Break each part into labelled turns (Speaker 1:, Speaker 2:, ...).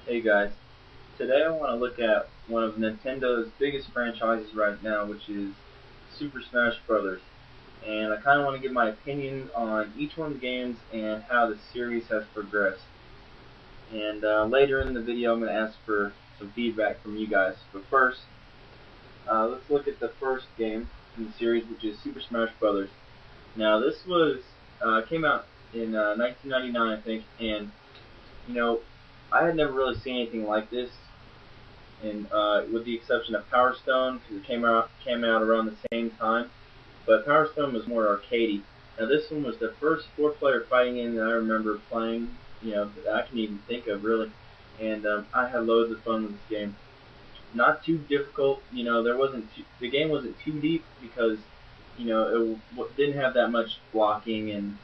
Speaker 1: Hey guys, today I want to look at one of Nintendo's biggest franchises right now, which is Super Smash Bros. And I kind of want to give my opinion on each one of the games and how the series has progressed. And later in the video I'm going to ask for some feedback from you guys. But first, let's look at the first game in the series, which is Super Smash Bros. Now this was came out in 1999, I think, and you know, I had never really seen anything like this, and with the exception of Power Stone, because it came out around the same time. But Power Stone was more arcadey. Now this one was the first four-player fighting game that I remember playing, that I can even think of really, and I had loads of fun with this game. Not too difficult, the game wasn't too deep because it didn't have that much blocking and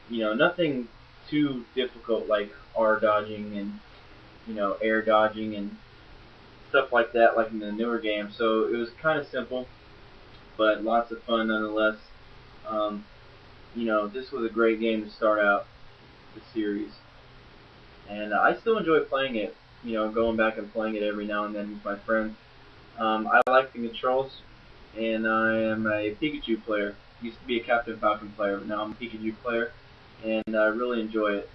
Speaker 1: nothing too difficult like R dodging and air dodging and stuff like that, like in the newer games. So it was kind of simple, but lots of fun nonetheless. This was a great game to start out the series, and I still enjoy playing it. Going back and playing it every now and then with my friends. I like the controls, and I am a Pikachu player. Used to be a Captain Falcon player, but now I'm a Pikachu player, and I really enjoy it.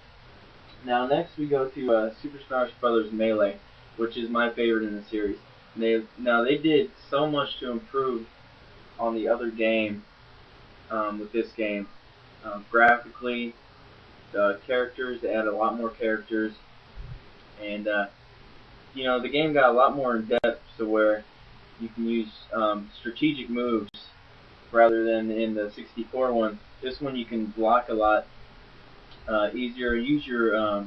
Speaker 1: Now next we go to Super Smash Bros. Melee, which is my favorite in the series. They did so much to improve on the other game with this game. Graphically, the characters, they added a lot more characters, and the game got a lot more in depth to where you can use strategic moves rather than in the 64 one. This one you can block a lot easier. Use your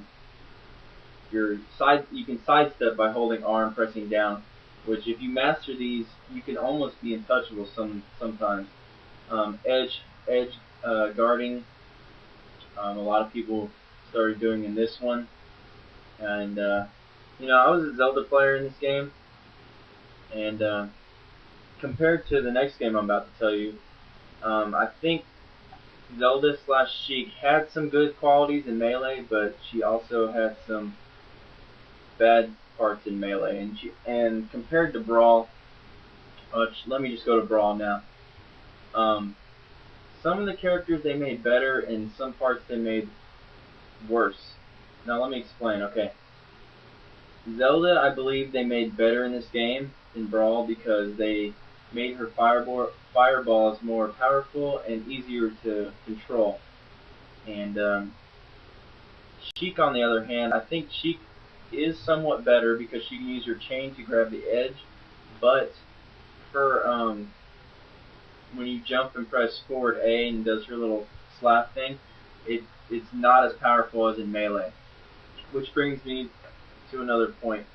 Speaker 1: side. You can sidestep by holding R and pressing down, which if you master these, you can almost be untouchable sometimes. Edge guarding. A lot of people started doing in this one, and I was a Zelda player in this game, and compared to the next game I'm about to tell you, I think Zelda slash Sheik had some good qualities in Melee, but she also had some bad parts in Melee. And compared to Brawl, let me just go to Brawl now. Some of the characters they made better, and some parts they made worse. Now let me explain. Okay, Zelda, I believe they made better in this game in Brawl because they made her fireballs more powerful and easier to control. And Sheik, on the other hand, I think Sheik is somewhat better because she can use her chain to grab the edge, but her when you jump and press forward A and does her little slap thing, it's not as powerful as in Melee. Which brings me to another point.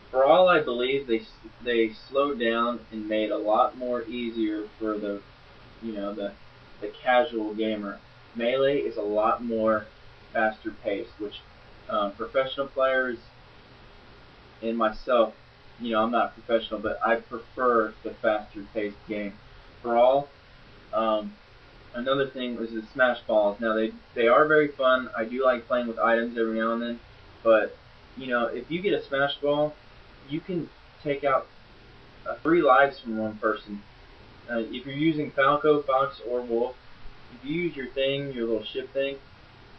Speaker 1: For all I believe, they slowed down and made a lot more easier for the casual gamer. Melee is a lot more faster paced, which professional players and myself, I'm not professional, but I prefer the faster paced game. For all, another thing was the Smash Balls. Now they are very fun. I do like playing with items every now and then, but if you get a Smash Ball, you can take out 3 lives from one person. If you're using Falco, Fox, or Wolf, if you use your little ship thing,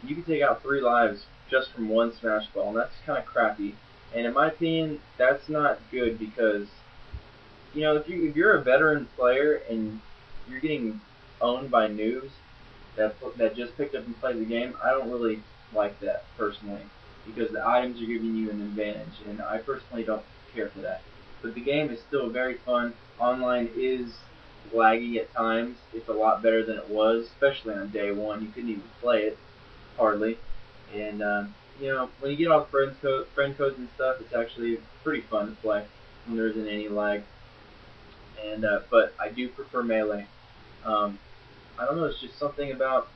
Speaker 1: you can take out 3 lives just from one Smash Ball, and that's kind of crappy. And in my opinion, that's not good because, if you're a veteran player and you're getting owned by noobs that just picked up and played the game, I don't really like that personally because the items are giving you an advantage, and I personally don't care for that. But the game is still very fun. Online is laggy at times. It's a lot better than it was, especially on day one. You couldn't even play it hardly, and when you get off friend codes and stuff, it's actually pretty fun to play when there isn't any lag. And but I do prefer Melee. I don't know. It's just something about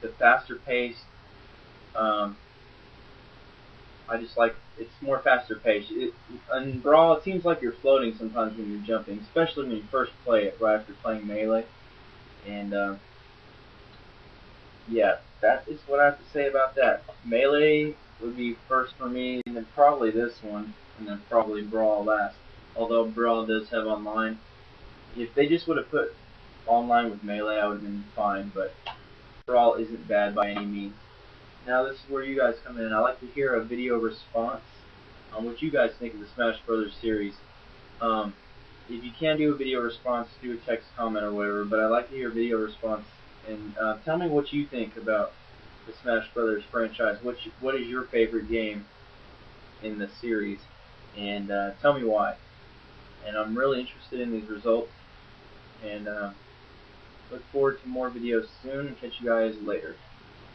Speaker 1: the faster pace. I just like it's more faster paced. In Brawl, it seems like you're floating sometimes when you're jumping, especially when you first play it right after playing Melee. And yeah, that is what I have to say about that. Melee would be first for me, and then probably this one, and then probably Brawl last. Although Brawl does have online. If they just would have put online with Melee, I would have been fine, but Brawl isn't bad by any means. Now this is where you guys come in. I like to hear a video response on what you guys think of the Smash Brothers series. If you can do a video response, do a text comment or whatever, but I'd like to hear a video response, and tell me what you think about the Smash Brothers franchise. What is your favorite game in the series, and tell me why. And I'm really interested in these results, and look forward to more videos soon, and catch you guys later.